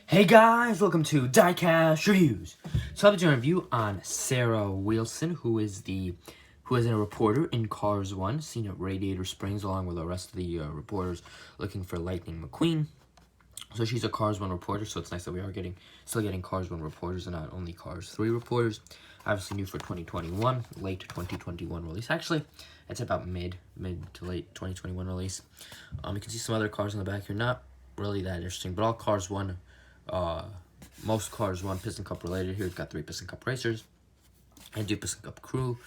Hey guys, welcome to Diecast Reviews. So I'll be doing a review on Sara Wheelson, who is a reporter in Cars 1, seen at Radiator Springs along with the rest of the reporters looking for Lightning McQueen. So she's a Cars 1 reporter, so it's nice that we are still getting Cars 1 reporters and not only Cars 3 reporters. Obviously new for 2021, late 2021 release. Actually, it's about mid to late 2021 release. You can see some other cars in the back here, not really that interesting, but all Cars 1, most Cars 1 Piston Cup related. Here we've got 3 Piston Cup racers, and 2 Piston Cup crew,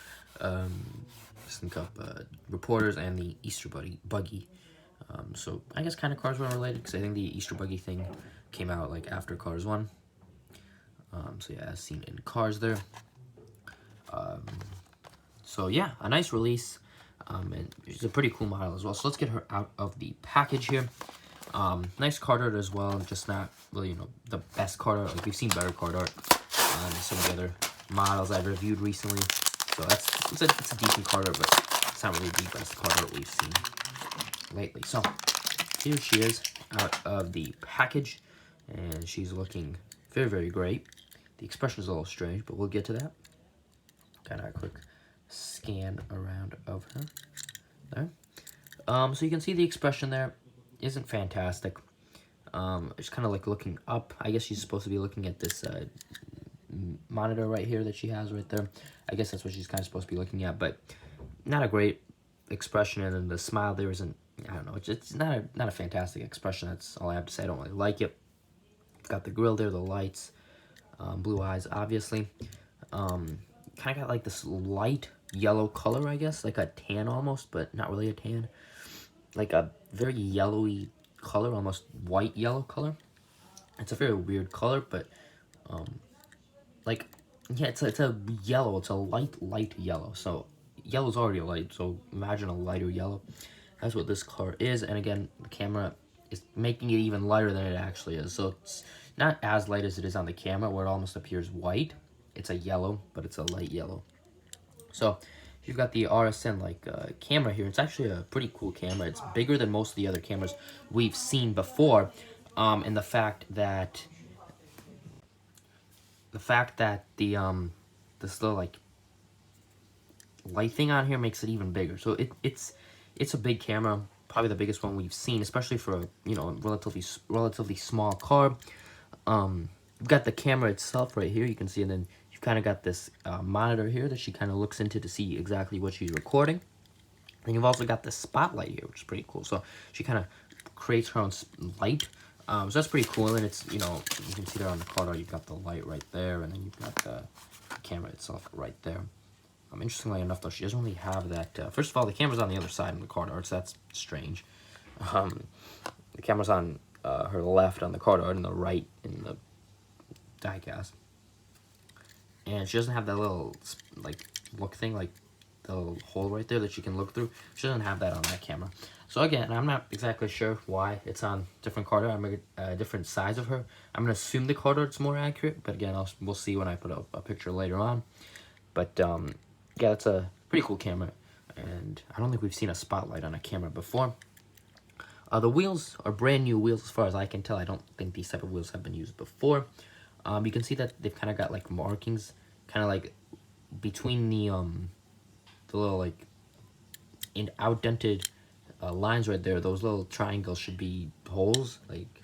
Piston Cup reporters, and the Easter buggy. So I guess kind of Cars 1 related, because I think the Easter buggy thing came out like after Cars 1. So yeah, as seen in Cars there. So yeah, a nice release, and it's a pretty cool model as well. So let's get her out of the package here. Nice card art as well, just not really, the best card art. Like, we've seen better card art on some of the other models I've reviewed recently. So it's a decent card art, but it's not really the best card art we've seen lately. So here she is out of the package, and she's looking very, very great. The expression is a little strange, but we'll get to that. Got a quick scan around of her there. So you can see the expression there isn't fantastic. It's kind of like looking up. I guess she's supposed to be looking at this monitor right here that she has right there. I guess that's what she's kind of supposed to be looking at, but not a great expression. And then the smile there isn't, I don't know, it's not a fantastic expression. That's all I have to say. I don't really like it. Got the grill there, the lights, blue eyes, obviously. Kind of got like this light yellow color, I guess, like a tan almost, but not really a tan. Like a very yellowy color, almost white yellow color. It's a very weird color, but like, yeah, it's a yellow. It's a light yellow. So yellow's already a light, so imagine a lighter yellow. That's what this color is. And again, the camera is making it even lighter than it actually is. So it's not as light as it is on the camera, where it almost appears white. It's a yellow, but it's a light yellow. So you've got the RSN camera here. It's actually a pretty cool camera. It's bigger than most of the other cameras we've seen before, and the fact that this little like light thing on here makes it even bigger. So it's a big camera, probably the biggest one we've seen, especially for a relatively small car. We've got the camera itself right here, you can see, and then you've kind of got this monitor here that she kind of looks into to see exactly what she's recording. And you've also got the spotlight here, which is pretty cool. So she kind of creates her own light. So that's pretty cool. And it's, you can see there on the card art, you've got the light right there, and then you've got the camera itself right there. Interestingly enough, though, she doesn't really have that. First of all, the camera's on the other side of the card art, so that's strange. The camera's on her left on the card art and the right in the diecast. And she doesn't have that little, like, look thing, like the little hole right there that she can look through. She doesn't have that on that camera. So again, I'm not exactly sure why it's on different card art. I'm a different size of her. I'm going to assume the card art's more accurate, but again, we'll see when I put up a picture later on. But, yeah, that's a pretty cool camera, and I don't think we've seen a spotlight on a camera before. The wheels are brand new wheels as far as I can tell. I don't think these type of wheels have been used before. You can see that they've kind of got like markings, kind of like between the little like outdented lines right there. Those little triangles should be holes. Like,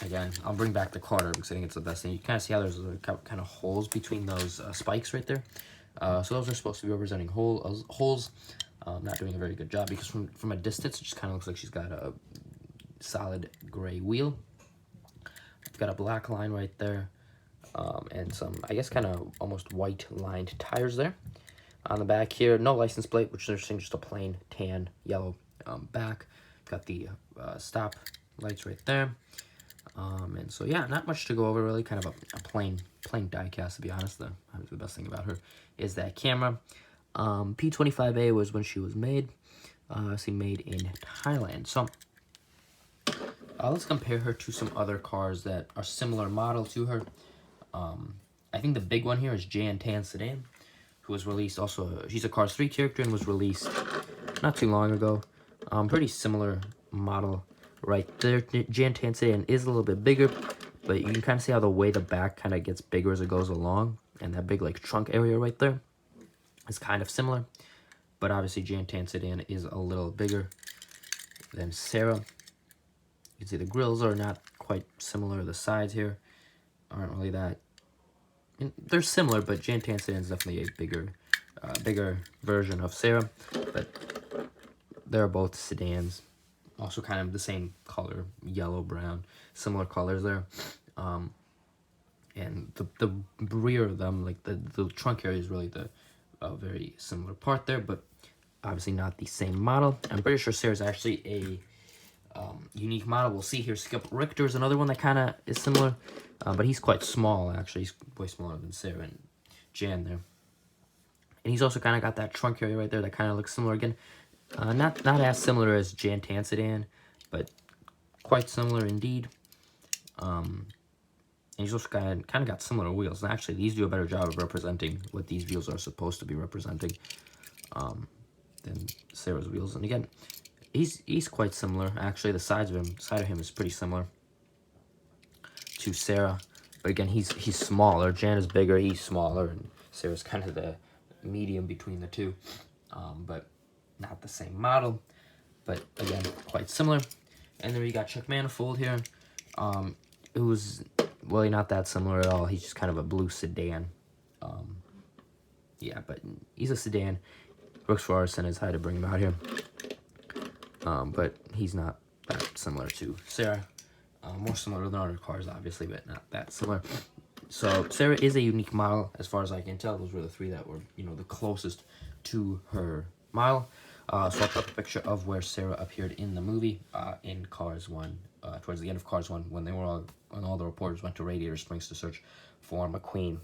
again, I'll bring back the card art because I think it's the best thing. You kind of see how there's kind of holes between those spikes right there. So those are supposed to be representing holes. Not doing a very good job, because from a distance, it just kind of looks like she's got a solid gray wheel. It's got a black line right there, and some, I guess, kind of almost white lined tires there. On the back here, no license plate, which is interesting, just a plain tan yellow back. Got the stop lights right there. And so, yeah, not much to go over, really. Kind of a plain diecast, to be honest. The best thing about her is that camera. P25A was when she was made. Obviously made in Thailand. So, let's compare her to some other cars that are similar model to her. I think the big one here is Jan Tan Sedan, who was released also. She's a Cars 3 character and was released not too long ago. Pretty similar model right there. Jan Tan Sedan is a little bit bigger, but you can kind of see how the way the back kind of gets bigger as it goes along, and that big like trunk area right there is kind of similar. But obviously Jan Tan Sedan is a little bigger than Sara. You can see the grills are not quite similar. The sides here aren't really that. They're similar, but Jan Tan Sedan is definitely a bigger version of Sara. But they're both sedans. Also kind of the same color, yellow, brown, similar colors there. And the rear of them, like the trunk area is really the very similar part there, but obviously not the same model. I'm pretty sure Sara's actually a unique model. We'll see here. Skip Richter is another one that kind of is similar, but he's quite small actually. He's way smaller than Sara and Jan there. And he's also kind of got that trunk area right there that kind of looks similar again. Not as similar as Jan Tan Sedan, but quite similar indeed. And he's also kind of got similar wheels. And actually, these do a better job of representing what these wheels are supposed to be representing than Sara's wheels. And again, he's quite similar. Actually, the side of him is pretty similar to Sara. But again, he's smaller. Jan is bigger. He's smaller, and Sara's kind of the medium between the two. But not the same model, but again, quite similar. And then we got Chuck Manifold here, who's really not that similar at all. He's just kind of a blue sedan. Yeah, but he's a sedan. Brooks for Arson is how to bring him out here. But he's not that similar to Sara. More similar than other cars, obviously, but not that similar. So Sara is a unique model, as far as I can tell. Those were the three that were, the closest to her model. So I'll put a picture of where Sara appeared in the movie, in Cars 1, towards the end of Cars 1, when all the reporters went to Radiator Springs to search for McQueen.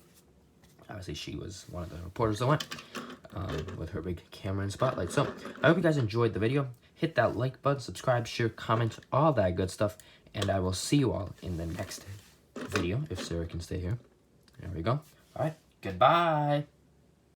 Obviously, she was one of the reporters that went, with her big camera and spotlight. So, I hope you guys enjoyed the video. Hit that like button, subscribe, share, comment, all that good stuff. And I will see you all in the next video, if Sara can stay here. There we go. All right, goodbye.